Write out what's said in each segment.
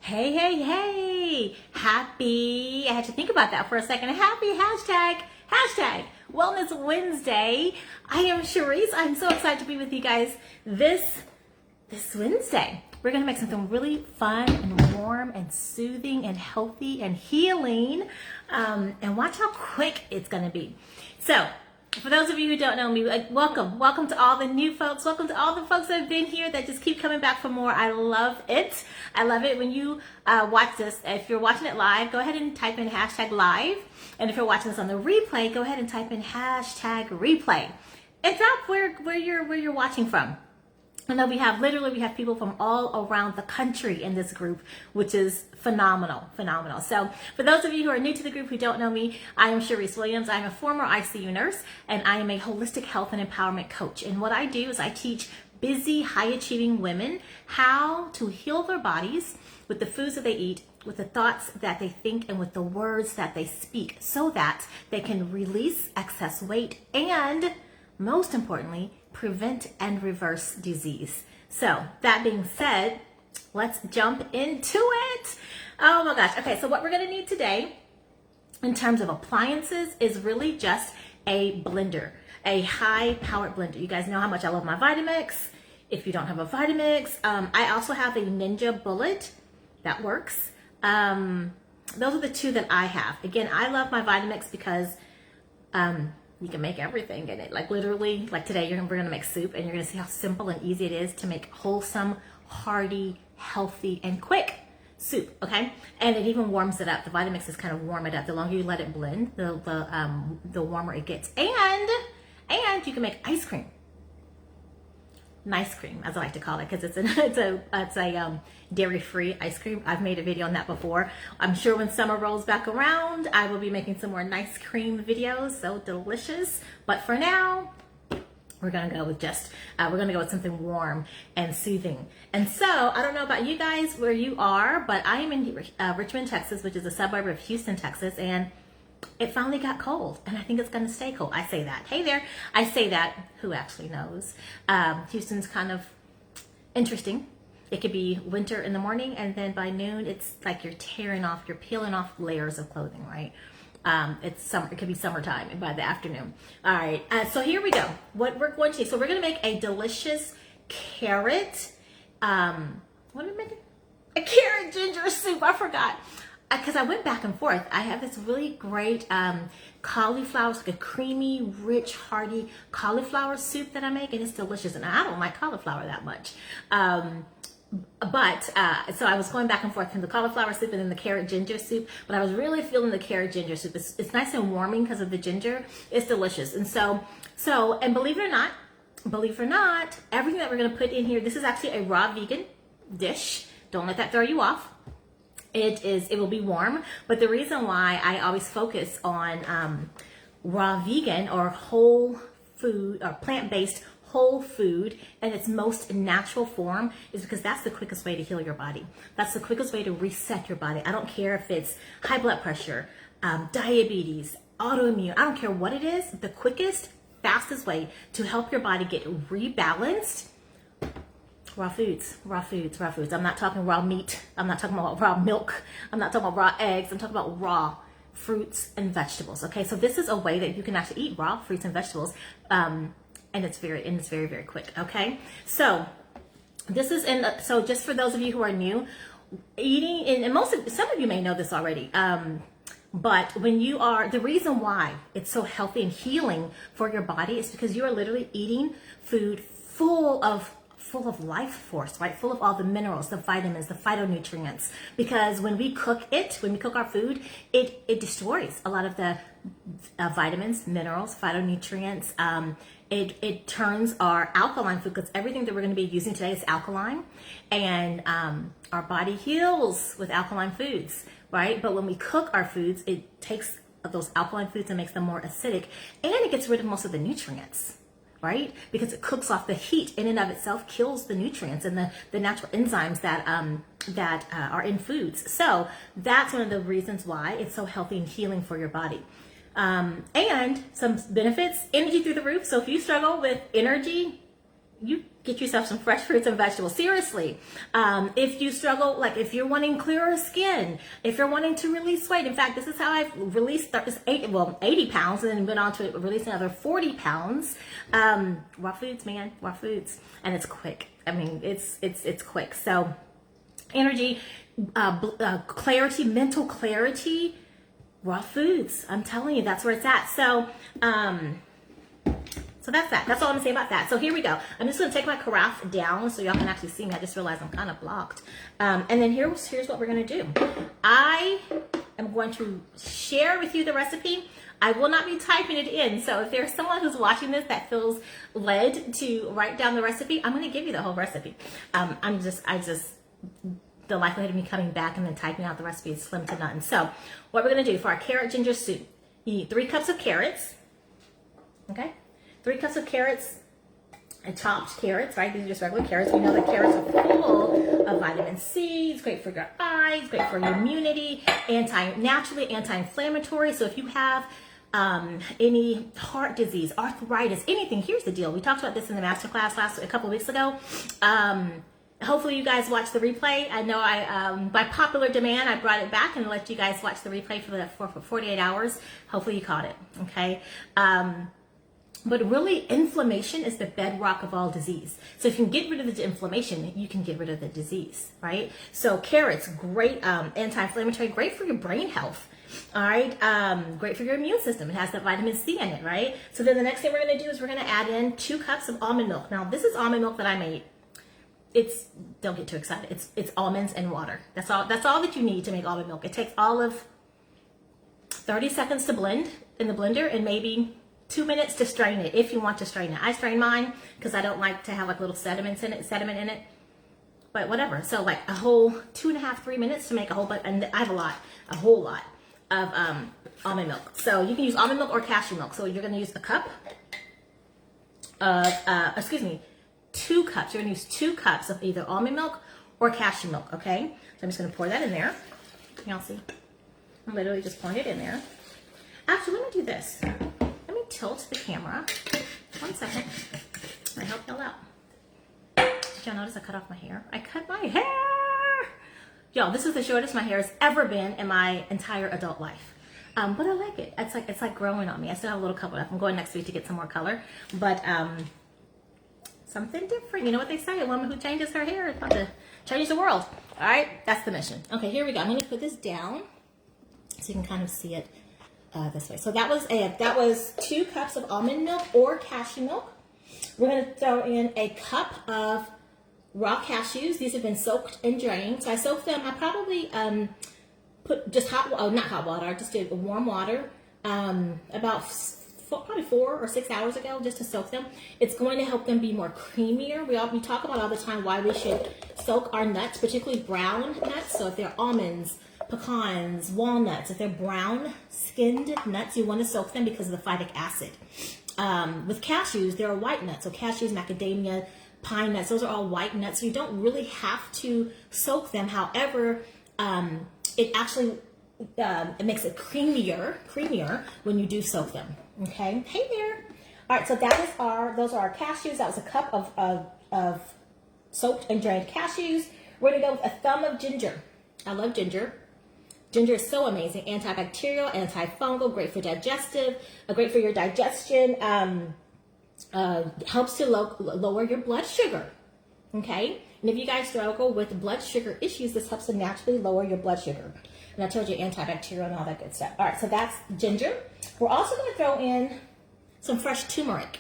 Hey, hey, hey, happy, I had to think about that for a second. Happy hashtag Wellness Wednesday. I am Sharice. I'm so excited to be with you guys this Wednesday. We're going to make something really fun and warm and soothing and healthy and healing. And watch how quick it's going to be. So, for those of you who don't know me, welcome to all the new folks. Welcome to all the folks that have been here that just keep coming back for more. I love it. I love it when you watch this. If you're watching it live, go ahead and type in hashtag live. And if you're watching this on the replay, go ahead and type in hashtag replay. And drop where you're watching from. I know we have people from all around the country in this group, which is phenomenal. So for those of you who are new to the group who don't know me, I am Sharice Williams. I'm a former ICU nurse and I am a holistic health and empowerment coach. And what I do is I teach busy, high achieving women how to heal their bodies with the foods that they eat, with the thoughts that they think, and with the words that they speak, so that they can release excess weight and, most importantly, prevent and reverse disease. So that being said, let's jump into it. Oh my gosh. Okay, so what we're going to need today in terms of appliances is really just a blender, a high powered blender. You guys know how much I love my Vitamix. If you don't have a Vitamix, I also have a Ninja Bullet that works. Those are the two that I have. Again, I love my Vitamix because you can make everything in it. Like literally, like today, we're gonna make soup, and you're gonna see how simple and easy it is to make wholesome, hearty, healthy, and quick soup. Okay, and it even warms it up. The Vitamix is kind of warm it up. The longer you let it blend, the warmer it gets. And you can make ice cream. Nice cream, as I like to call it, because it's a dairy-free ice cream. I've made a video on that before. I'm sure when summer rolls back around, I will be making some more nice cream videos. So delicious. But for now, we're gonna go with something warm and soothing. And so I don't know about you guys where you are, but I am in Richmond, Texas, which is a suburb of Houston, Texas, and it finally got cold, and I think it's going to stay cold. I say that. Hey there. I say that. Who actually knows? Houston's kind of interesting. It could be winter in the morning, and then by noon, it's like you're peeling off layers of clothing, right? It's summer. It could be summertime by the afternoon. All right. So here we go. What we're going to do. So we're going to make a delicious carrot. What are we making? A carrot ginger soup. I forgot. Because I went back and forth. I have this really great cauliflower, it's like a creamy, rich, hearty cauliflower soup that I make, and it's delicious. And I don't like cauliflower that much. So I was going back and forth from the cauliflower soup and then the carrot ginger soup, but I was really feeling the carrot ginger soup. It's nice and warming because of the ginger. It's delicious. And and believe it or not, everything that we're going to put in here, this is actually a raw vegan dish. Don't let that throw you off. It will be warm, but the reason why I always focus on raw vegan or whole food or plant-based whole food in its most natural form is because that's the quickest way to heal your body. That's the quickest way to reset your body. I don't care if it's high blood pressure, diabetes, autoimmune, I don't care what it is. The quickest, fastest way to help your body get rebalanced. Raw foods. I'm not talking raw meat. I'm not talking about raw milk. I'm not talking about raw eggs. I'm talking about raw fruits and vegetables. Okay, so this is a way that you can actually eat raw fruits and vegetables, and it's very, very quick. Okay, so this is so just for those of you who are new, eating, and some of you may know this already. But the reason why it's so healthy and healing for your body is because you are literally eating food full of life force, right? Full of all the minerals, the vitamins, the phytonutrients. Because when we cook our food, it destroys a lot of the vitamins, minerals, phytonutrients. It turns our alkaline food, because everything that we're going to be using today is alkaline, and our body heals with alkaline foods, right? But when we cook our foods, it takes those alkaline foods and makes them more acidic, and it gets rid of most of the nutrients. Right? Because it cooks off the heat in and of itself, kills the nutrients and the natural enzymes that are in foods. So that's one of the reasons why it's so healthy and healing for your body. And some benefits, energy through the roof. So if you struggle with energy, you get yourself some fresh fruits and vegetables. Seriously. If you struggle, like if you're wanting clearer skin, if you're wanting to release weight. In fact, this is how I've released 80 pounds and then went on to release another 40 pounds. Raw foods, man, raw foods. And it's quick. I mean, it's quick. So energy, clarity, mental clarity, raw foods. I'm telling you, that's where it's at. So, so that's that. That's all I'm gonna say about that. So here we go. I'm just gonna take my carafe down so y'all can actually see me. I just realized I'm kind of blocked. And then here's what we're gonna do. I am going to share with you the recipe. I will not be typing it in. So if there's someone who's watching this that feels led to write down the recipe, I'm gonna give you the whole recipe. The likelihood of me coming back and then typing out the recipe is slim to none. So what we're gonna do for our carrot ginger soup, you need 3 cups of carrots, okay? 3 cups of carrots, and chopped carrots, right? These are just regular carrots. We know that carrots are full of vitamin C. It's great for your eyes, great for your immunity, naturally anti-inflammatory. So if you have any heart disease, arthritis, anything, here's the deal. We talked about this in the masterclass a couple of weeks ago. Hopefully you guys watched the replay. I know by popular demand, I brought it back and let you guys watch the replay for 48 hours. Hopefully you caught it, okay? But really, inflammation is the bedrock of all disease. So if you can get rid of the inflammation, you can get rid of the disease, right? So carrots, great anti-inflammatory, great for your brain health. All right, great for your immune system. It has that vitamin C in it, right? So then the next thing we're gonna do is we're gonna add in 2 cups of almond milk. Now this is almond milk that I made. Don't get too excited. It's almonds and water. That's all that you need to make almond milk. It takes all of 30 seconds to blend in the blender and maybe 2 minutes to strain it if you want to strain it. I strain mine because I don't like to have like little sediment in it. But whatever. So like a whole 2.5, 3 minutes to make a whole bunch, and I have a whole lot of almond milk. So you can use almond milk or cashew milk. So you're gonna use a cup of 2 cups. You're gonna use 2 cups of either almond milk or cashew milk, okay? So I'm just gonna pour that in there. Y'all see? I'm literally just pouring it in there. Actually, let me do this. Let me tilt the camera. 1 second. I help y'all out. Did y'all notice I cut off my hair? I cut my hair! Y'all, this is the shortest my hair has ever been in my entire adult life. But I like it. It's like growing on me. I still have a little color left. I'm going next week to get some more color. But something different. You know what they say? A woman who changes her hair is about to change the world. All right, that's the mission. Okay, here we go. I'm going to put this down so you can kind of see it this way. So that was 2 cups of almond milk or cashew milk. We're going to throw in a cup of raw cashews. These have been soaked and drained. So I soaked them. I probably put just not hot water. I just did warm water about probably 4 or 6 hours ago just to soak them. It's going to help them be more creamier. We talk about all the time why we should soak our nuts, particularly brown nuts. So if they're almonds, pecans, walnuts, if they're brown skinned nuts, you want to soak them because of the phytic acid. With cashews, there are white nuts. So cashews, macadamia, pine nuts, those are all white nuts. So you don't really have to soak them. However, it actually it makes it creamier when you do soak them. Okay, hey there. All right, so those are our cashews. That was a cup of soaked and drained cashews. We're gonna go with a thumb of ginger. I love ginger. Ginger is so amazing. Antibacterial, antifungal, great for digestive, great for your digestion. Helps to lower your blood sugar. Okay, and if you guys struggle with blood sugar issues, this helps to naturally lower your blood sugar. And I told you antibacterial and all that good stuff. All right, so that's ginger. We're also going to throw in some fresh turmeric.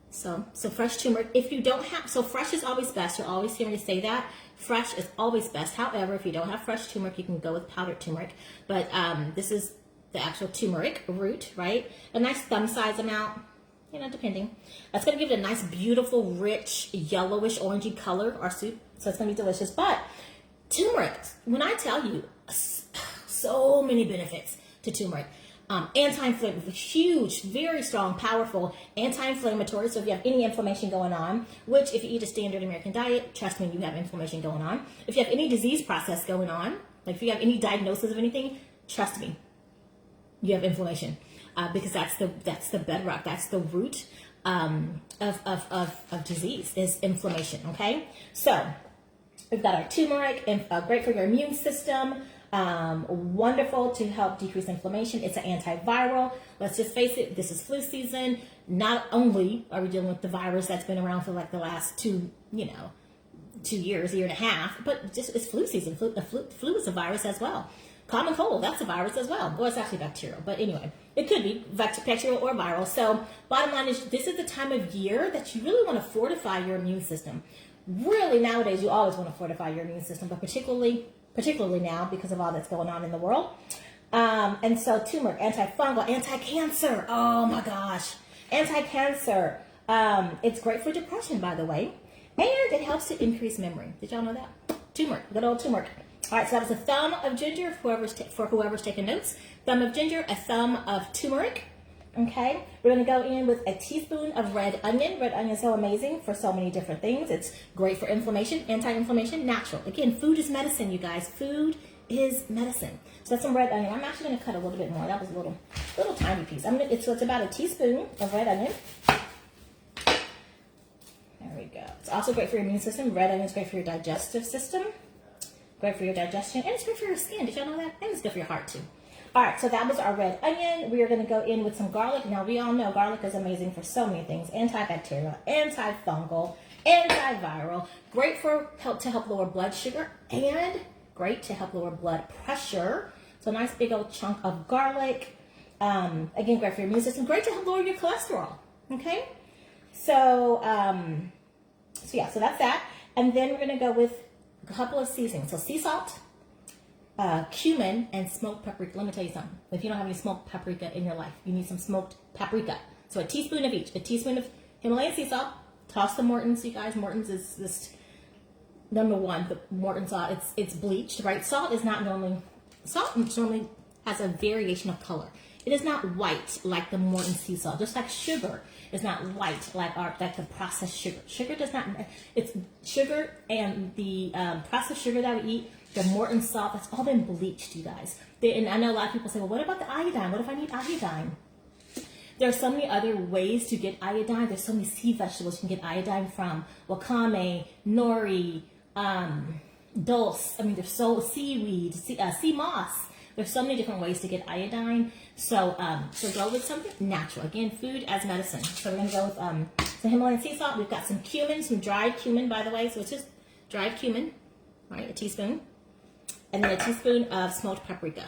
So fresh turmeric. If you don't have, so fresh is always best. You'll always hear me say that. Fresh is always best. However, if you don't have fresh turmeric, you can go with powdered turmeric. But this is the actual turmeric root, right? A nice thumb size amount, you know, depending. That's going to give it a nice, beautiful, rich, yellowish, orangey color, our soup. So it's going to be delicious. But turmeric, when I tell you, so many benefits to turmeric. Anti-inflammatory, huge, very strong, powerful anti-inflammatory. So if you have any inflammation going on, which if you eat a standard American diet, trust me, you have inflammation going on. If you have any disease process going on, like if you have any diagnosis of anything, trust me, you have inflammation because that's the bedrock, that's the root of disease is inflammation. Okay, so we've got our turmeric, and great for your immune system. Wonderful to help decrease inflammation. It's an antiviral. Let's just face it, this is flu season. Not only are we dealing with the virus that's been around for like the last 2 years, year and a half, but just it's flu season. Flu is a virus as well. Common cold, that's a virus as well. Well, it's actually bacterial, but anyway, it could be bacterial or viral. So bottom line is, this is the time of year that you really want to fortify your immune system. Really, nowadays, you always want to fortify your immune system, but particularly now because of all that's going on in the world. And so turmeric, antifungal, anti-cancer. Oh my gosh, anti-cancer. It's great for depression, by the way, and it helps to increase memory. Did y'all know that? Turmeric, good old turmeric. All right, so that was a thumb of ginger for whoever's taking notes. Thumb of ginger, a thumb of turmeric. Okay, we're going to go in with a teaspoon of red onion. Red onion is so amazing for so many different things. It's great for inflammation, anti-inflammation, natural. Again, food is medicine, you guys. Food is medicine. So that's some red onion. I'm actually going to cut a little bit more. That was a little tiny piece. So it's about a teaspoon of red onion. There we go. It's also great for your immune system. Red onion is great for your digestive system. Great for your digestion, and it's good for your skin. Did y'all know that? And it's good for your heart too. All right, so that was our red onion. We are going to go in with some garlic. Now, we all know garlic is amazing for so many things. Antibacterial, antifungal, antiviral. Great for to help lower blood sugar, and great to help lower blood pressure. So a nice big old chunk of garlic. Again, great for your immune system. Great to help lower your cholesterol. Okay? So that's that. And then we're going to go with a couple of seasonings. So sea salt, cumin, and smoked paprika. Let me tell you something. If you don't have any smoked paprika in your life, you need some smoked paprika. So a teaspoon of each. A teaspoon of Himalayan sea salt. Toss the Morton's, you guys. Morton's is just number one. The Morton salt, it's bleached, right? Salt normally has a variation of color. It is not white like the Morton sea salt. Just like sugar is not white like the processed sugar. Sugar does not. It's sugar, and the processed sugar that we eat, the Morton salt, that's all been bleached, you guys. And I know a lot of people say, well, what about the iodine? What if I need iodine? There are so many other ways to get iodine. There's so many sea vegetables you can get iodine from. Wakame, nori, dulse. I mean, there's seaweed, sea moss. There's so many different ways to get iodine. So go with something natural. Again, food as medicine. So we're going to go with some Himalayan sea salt. We've got some cumin, some dried cumin, by the way. So it's just dried cumin, right? A teaspoon. And then a teaspoon of smoked paprika.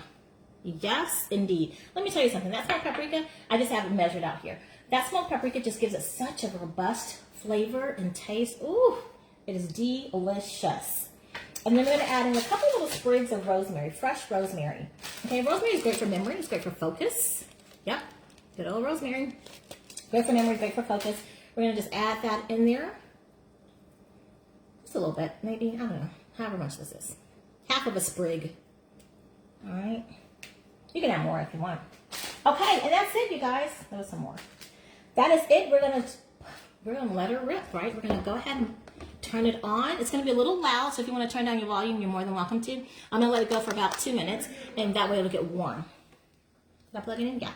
Yes, indeed. Let me tell you something. That smoked paprika, I just have it measured out here. That smoked paprika just gives it such a robust flavor and taste. Ooh, it is delicious. And then we're going to add in a couple little sprigs of rosemary, fresh rosemary. Okay, rosemary is great for memory. It's great for focus. Yep, good old rosemary. Great for memory, great for focus. We're going to just add that in there. Just a little bit, maybe, I don't know, however much this is. Half of a sprig. All right. You can add more if you want. Okay, and that's it, you guys. There was some more. That is it. We're gonna let her rip, right? We're gonna go ahead and turn it on. It's gonna be a little loud, so if you want to turn down your volume, you're more than welcome to. I'm gonna let it go for about 2 minutes, and that way it'll get warm. Did I plug it in? Yeah.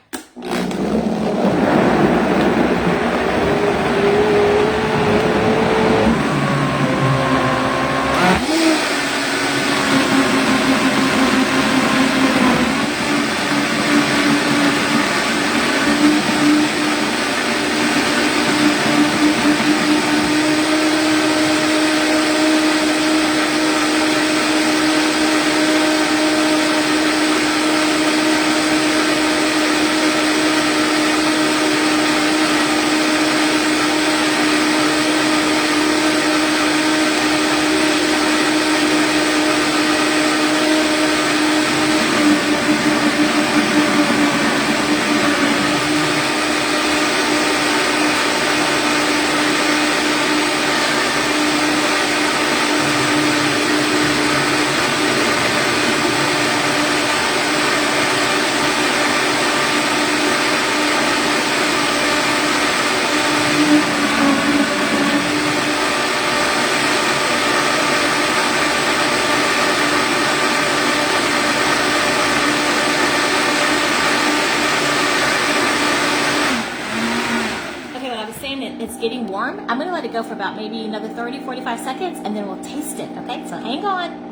it go for about maybe another 30, 45 seconds, and then we'll taste it, okay? So hang on.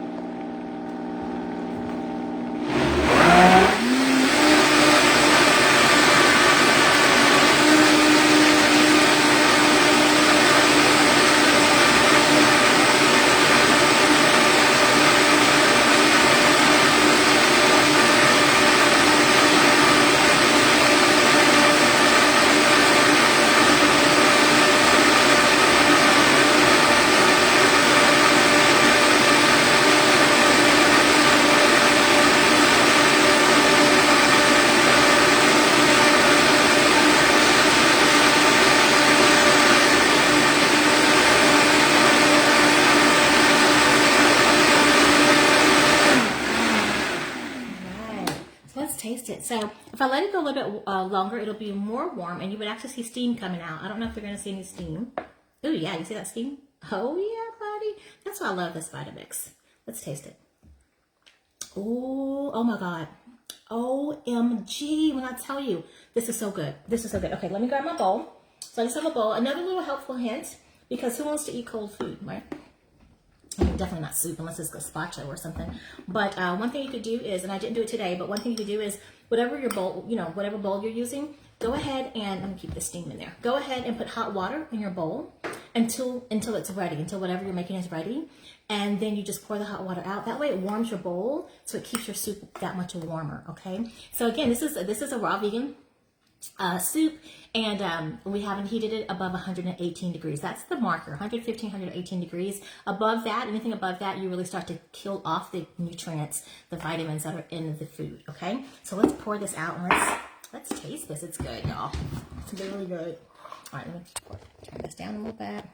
Taste it. So if I let it go a little bit longer, it'll be more warm and you would actually see steam coming out. I don't know if you're going to see any steam. Oh yeah, you see that steam? Oh yeah, buddy. That's why I love this Vitamix. Let's taste it. Oh my God. OMG, when I tell you, this is so good. This is so good. Okay, let me grab my bowl. So I just have a bowl. Another little helpful hint, because who wants to eat cold food, right? I mean, definitely not soup unless it's gazpacho or something. But one thing you could do is, and I didn't do it today, but one thing you could do is whatever your bowl, whatever bowl you're using, go ahead and, let me keep the steam in there. Go ahead and put hot water in your bowl until it's ready, until whatever you're making is ready. And then you just pour the hot water out. That way it warms your bowl, so it keeps your soup that much warmer, okay? So again, this is a raw vegan soup, and we haven't heated it above 118 degrees. That's the marker, 115, 118 degrees. Above that, anything above that, you really start to kill off the nutrients, the vitamins that are in the food, okay? So let's pour this out and let's taste this. It's good, y'all. It's really good. All right, let me turn this down a little bit.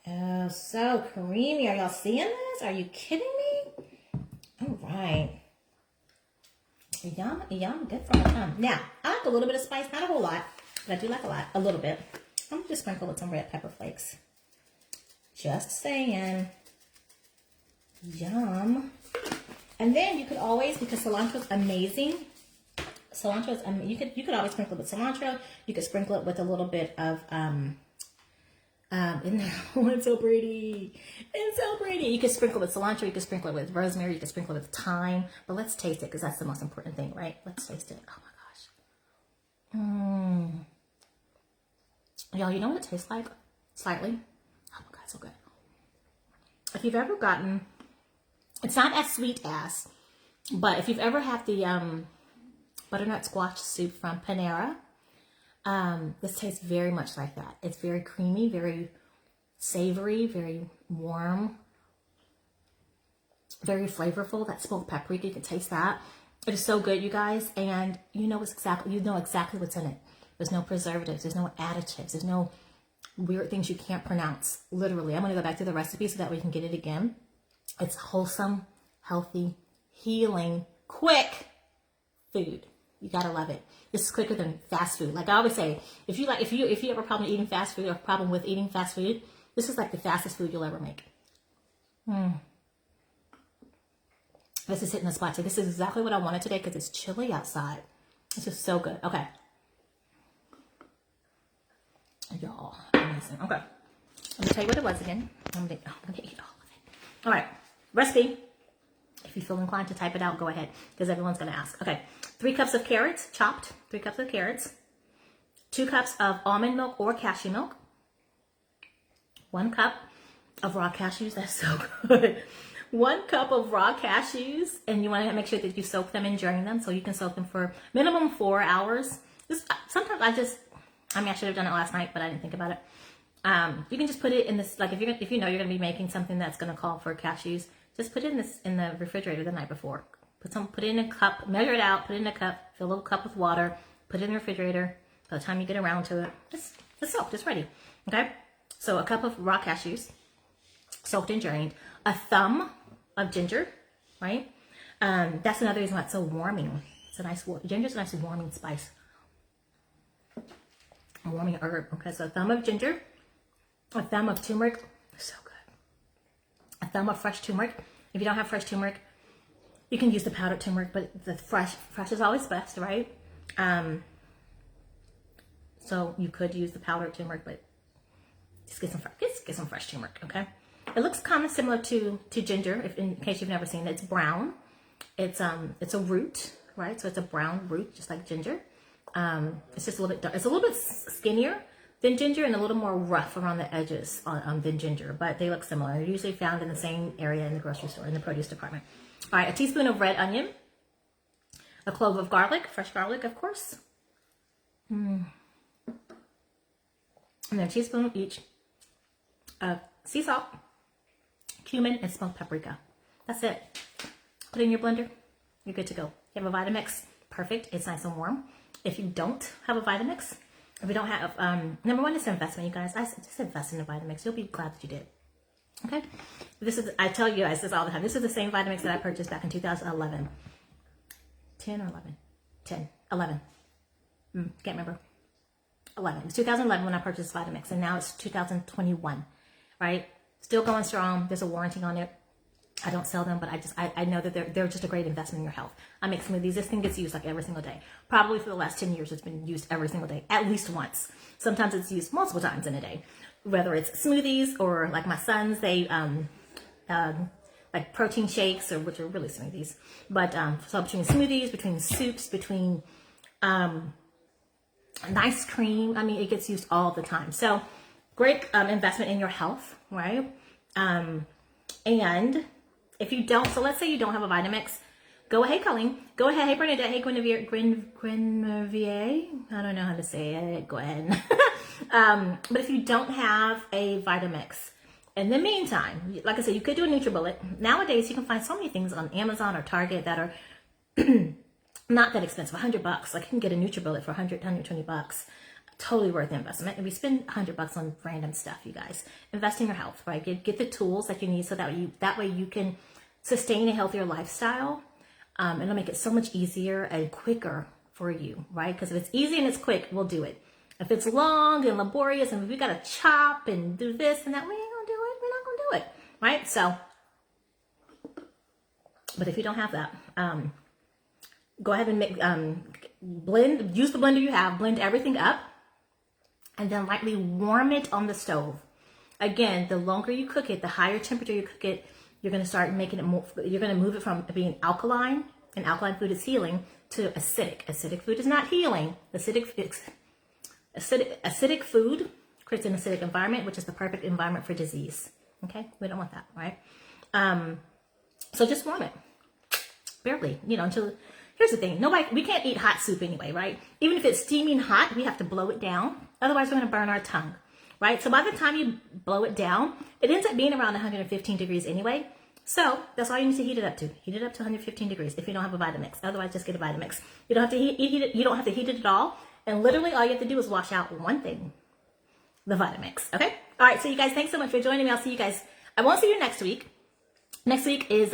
Oh, so creamy. Are y'all seeing this? Are you kidding me? All right. Yum, yum, good for my tongue. Now, I like a little bit of spice, not a whole lot, but I do like a little bit. I'm gonna just sprinkle with some red pepper flakes. Just saying. Yum. And then you could always, because cilantro is amazing. Cilantro is, you could always sprinkle it with cilantro. You could sprinkle it with a little bit of oh, it's so pretty. It's so pretty. You can sprinkle it with cilantro. You can sprinkle it with rosemary. You can sprinkle it with thyme. But let's taste it because that's the most important thing, right? Let's taste it. Oh my gosh. Y'all, you know what it tastes like? Slightly. Oh my God, so good. If you've ever gotten, it's not as sweet as, but if you've ever had the butternut squash soup from Panera, this tastes very much like that. It's very creamy, very savory, very warm, very flavorful. That smoked paprika, you can taste that. It is so good, you guys, and you know exactly what's in it. There's no preservatives, there's no additives, there's no weird things you can't pronounce. Literally, I'm gonna go back to the recipe so that we can get it again. It's wholesome, healthy, healing, quick food. You gotta love it. This is quicker than fast food. Like I always say, if you have a problem eating fast food or a problem with eating fast food, this is like the fastest food you'll ever make. This is hitting the spot. So this is exactly what I wanted today because it's chilly outside. This is so good. Okay. Y'all, amazing. Okay. Let me tell you what it was again. I'm gonna eat all of it. All right. Recipe. If you feel inclined to type it out, go ahead because everyone's gonna ask. Okay. 3 cups of carrots, chopped. 3 cups of carrots. 2 cups of almond milk or cashew milk. 1 cup of raw cashews. That's so good. 1 cup of raw cashews, and you want to make sure that you soak them and drain them, so you can soak them for minimum 4 hours. Sometimes I should have done it last night, but I didn't think about it. You can just put it in this, like if you know you're going to be making something that's going to call for cashews, just put it in the refrigerator the night before. Put it in a cup, measure it out, put it in a cup, fill a little cup with water, put it in the refrigerator. By the time you get around to it, it's soaked, it's ready. Okay? So a cup of raw cashews, soaked and drained. A thumb of ginger, right? That's another reason why it's so warming. Ginger's a nice warming spice. A warming herb. Okay, so a thumb of ginger, a thumb of turmeric. So good. A thumb of fresh turmeric. If you don't have fresh turmeric, you can use the powdered turmeric, but the fresh is always best, right? So you could use the powdered turmeric, but just get some fresh turmeric, okay? It looks kind of similar to ginger, if in case you've never seen it. It's brown. It's a root, right? So it's a brown root, just like ginger. It's just a little bit dark. It's a little bit skinnier than ginger and a little more rough around the edges than ginger, but they look similar. They're usually found in the same area in the grocery store, in the produce department. All right, a teaspoon of red onion, a clove of garlic, fresh garlic, of course. And then a teaspoon each of sea salt, cumin, and smoked paprika. That's it. Put it in your blender. You're good to go. You have a Vitamix. Perfect. It's nice and warm. If you don't have a Vitamix, if you don't have, number one, it's an investment, you guys. I just invest in a Vitamix. You'll be glad that you did. Okay? This is, I tell you guys this all the time. This is the same Vitamix that I purchased back in 2011. 10 or 11? 10. 11. Can't remember. 11. It was 2011 when I purchased Vitamix, and now it's 2021, right? Still going strong. There's a warranty on it. I don't sell them, but I know that they're just a great investment in your health. I make smoothies. This thing gets used like every single day. Probably for the last 10 years, it's been used every single day, at least once. Sometimes it's used multiple times in a day, whether it's smoothies or like my sons, they like protein shakes, or which are really smoothies. But so between smoothies, between soups, between nice cream, I mean, it gets used all the time. So great investment in your health, right? And if you don't, so let's say you don't have a Vitamix, go ahead, Colleen. Go ahead. Hey, Bernadette. Hey, Guinevere. I don't know how to say it. Go ahead. But if you don't have a Vitamix, in the meantime, like I said, you could do a NutriBullet. Nowadays, you can find so many things on Amazon or Target that are not that expensive. $100. Like you can get a NutriBullet for 120 bucks. Totally worth the investment. And we spend $100 on random stuff, you guys. Invest in your health, right? Get the tools that you need so that way you can sustain a healthier lifestyle. It'll make it so much easier and quicker for you, right? Because if it's easy and it's quick, we'll do it. If it's long and laborious and we got to chop and do this and that, we ain't gonna do it. We're not gonna do it, right? So, but if you don't have that, go ahead and make blend. Use the blender you have. Blend everything up. And then lightly warm it on the stove. Again, the longer you cook it, the higher temperature you cook it, you're going to start making it more, you're going to move it from being alkaline, and alkaline food is healing, to acidic. Acidic food is not healing. Acidic food creates an acidic environment, which is the perfect environment for disease. Okay? We don't want that, right? So just warm it. Barely, until, here's the thing. We can't eat hot soup anyway, right? Even if it's steaming hot, we have to blow it down. Otherwise, we're going to burn our tongue, right? So by the time you blow it down, it ends up being around 115 degrees anyway. So that's all you need to heat it up to. Heat it up to 115 degrees if you don't have a Vitamix. Otherwise, just get a Vitamix. You don't have to heat it. You don't have to heat it at all. And literally, all you have to do is wash out one thing, the Vitamix. Okay. All right. So you guys, thanks so much for joining me. I'll see you guys. I won't see you next week. Next week is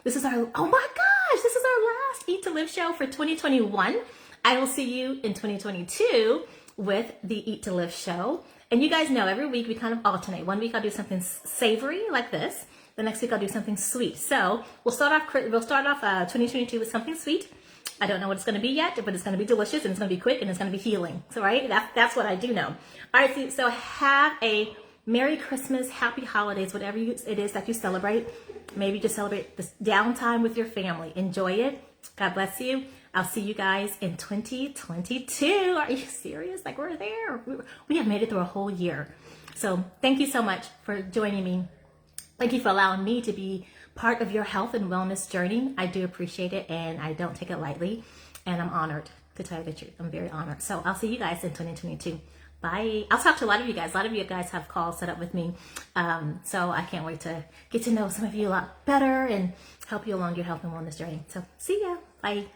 this is our, oh my gosh, this is our last Eat to Live show for 2021. I will see you in 2022 with the Eat to Live show. And you guys know every week we kind of alternate. One week I'll do something savory like this. The next week I'll do something sweet. So we'll start off 2022 with something sweet. I don't know what it's going to be yet, but it's going to be delicious and it's going to be quick and it's going to be healing. So right, that's what I do know. All right, so have a Merry Christmas, Happy Holidays, whatever it is that you celebrate. Maybe just celebrate this downtime with your family. Enjoy it. God bless you. I'll see you guys in 2022. Are you serious? Like we're there. We have made it through a whole year. So thank you so much for joining me. Thank you for allowing me to be part of your health and wellness journey. I do appreciate it and I don't take it lightly. And I'm honored, to tell you the truth. I'm very honored. So I'll see you guys in 2022. Bye. I'll talk to a lot of you guys. A lot of you guys have calls set up with me. So I can't wait to get to know some of you a lot better and help you along your health and wellness journey. So see ya. Bye.